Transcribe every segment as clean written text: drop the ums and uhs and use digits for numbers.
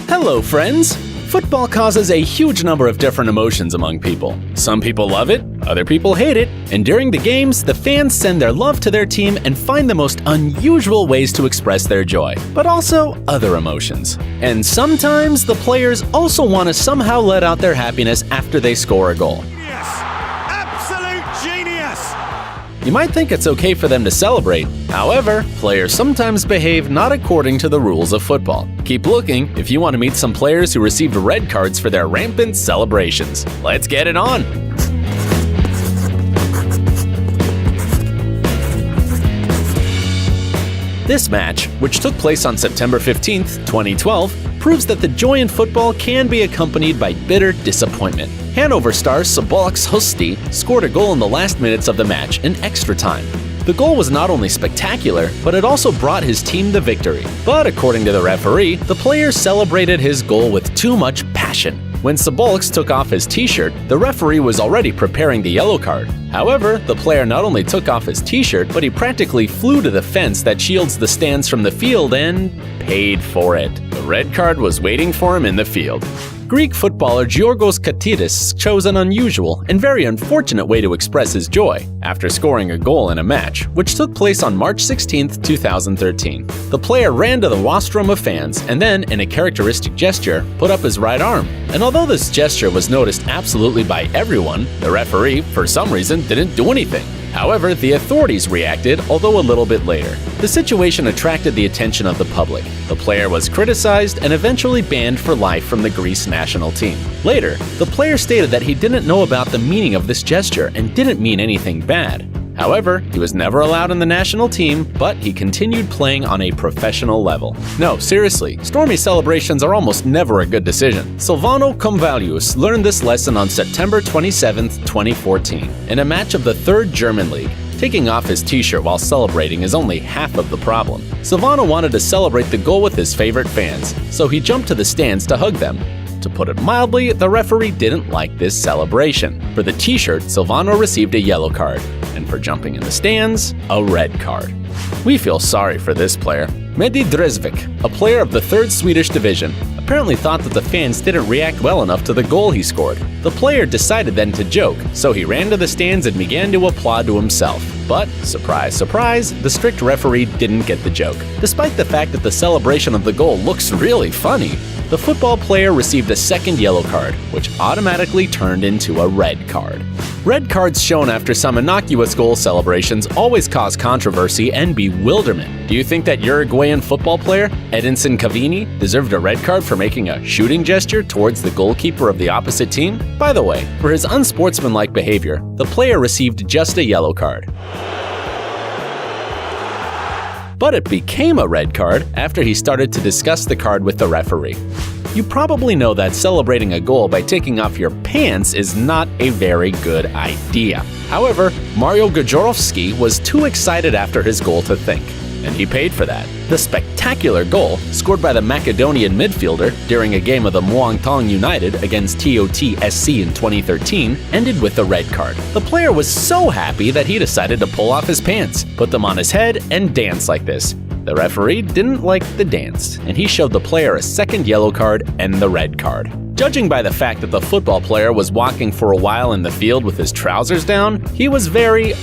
Hello, friends! Football causes a huge number of different emotions among people. Some people love it, other people hate it, and during the games, the fans send their love to their team and find the most unusual ways to express their joy, but also other emotions. And sometimes the players also want to somehow let out their happiness after they score a goal. You might think it's okay for them to celebrate. However, players sometimes behave not according to the rules of football. Keep looking if you want to meet some players who received red cards for their rampant celebrations. Let's get it on! This match, which took place on September 15th, 2012, proves that the joy in football can be accompanied by bitter disappointment. Hanover star Szabolcs Huszti scored a goal in the last minutes of the match in extra time. The goal was not only spectacular, but it also brought his team the victory. But according to the referee, the player celebrated his goal with too much passion. When Szabolcs took off his t-shirt, the referee was already preparing the yellow card. However, the player not only took off his t-shirt, but he practically flew to the fence that shields the stands from the field and paid for it. The red card was waiting for him in the field. Greek footballer Giorgos Katidis chose an unusual and very unfortunate way to express his joy after scoring a goal in a match, which took place on March 16, 2013. The player ran to the rostrum of fans and then, in a characteristic gesture, put up his right arm. And although this gesture was noticed absolutely by everyone, the referee, for some reason, didn't do anything. However, the authorities reacted, although a little bit later. The situation attracted the attention of the public. The player was criticized and eventually banned for life from the Greece national team. Later, the player stated that he didn't know about the meaning of this gesture and didn't mean anything bad. However, he was never allowed in the national team, but he continued playing on a professional level. No, seriously, stormy celebrations are almost never a good decision. Silvano Comvalius learned this lesson on September 27, 2014, in a match of the 3rd German League. Taking off his t-shirt while celebrating is only half of the problem. Silvano wanted to celebrate the goal with his favorite fans, so he jumped to the stands to hug them. To put it mildly, the referee didn't like this celebration. For the t-shirt, Silvano received a yellow card, and for jumping in the stands, a red card. We feel sorry for this player. Mehdi Dresvik, a player of the 3rd Swedish division, apparently thought that the fans didn't react well enough to the goal he scored. The player decided then to joke, so he ran to the stands and began to applaud to himself. But, surprise, surprise, the strict referee didn't get the joke. Despite the fact that the celebration of the goal looks really funny, the football player received a second yellow card, which automatically turned into a red card. Red cards shown after some innocuous goal celebrations always cause controversy and bewilderment. Do you think that Uruguayan football player, Edinson Cavani, deserved a red card for making a shooting gesture towards the goalkeeper of the opposite team? By the way, for his unsportsmanlike behavior, the player received just a yellow card. But it became a red card after he started to discuss the card with the referee. You probably know that celebrating a goal by taking off your pants is not a very good idea. However, Mario Gajorowski was too excited after his goal to think, and he paid for that. The spectacular goal, scored by the Macedonian midfielder during a game of the Muangthong United against TOT-SC in 2013, ended with a red card. The player was so happy that he decided to pull off his pants, put them on his head, and dance like this. The referee didn't like the dance, and he showed the player a second yellow card and the red card. Judging by the fact that the football player was walking for a while in the field with his trousers down, he was very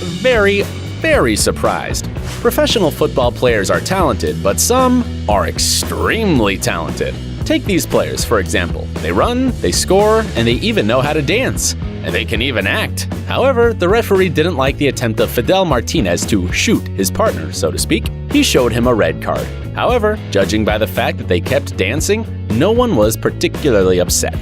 surprised. Professional football players are talented, but some are extremely talented. Take these players, for example. They run, they score, and they even know how to dance. And they can even act. However, the referee didn't like the attempt of Fidel Martinez to shoot his partner, so to speak. He showed him a red card. However, judging by the fact that they kept dancing, no one was particularly upset.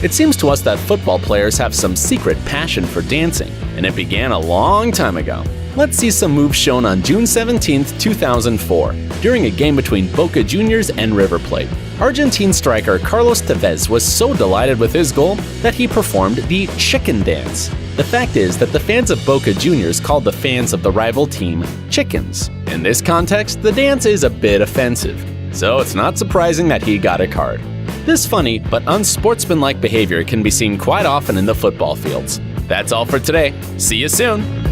It seems to us that football players have some secret passion for dancing, and it began a long time ago. Let's see some moves shown on June 17, 2004, during a game between Boca Juniors and River Plate. Argentine striker Carlos Tevez was so delighted with his goal that he performed the chicken dance. The fact is that the fans of Boca Juniors called the fans of the rival team chickens. In this context, the dance is a bit offensive, so it's not surprising that he got a card. This funny but unsportsmanlike behavior can be seen quite often in the football fields. That's all for today. See you soon!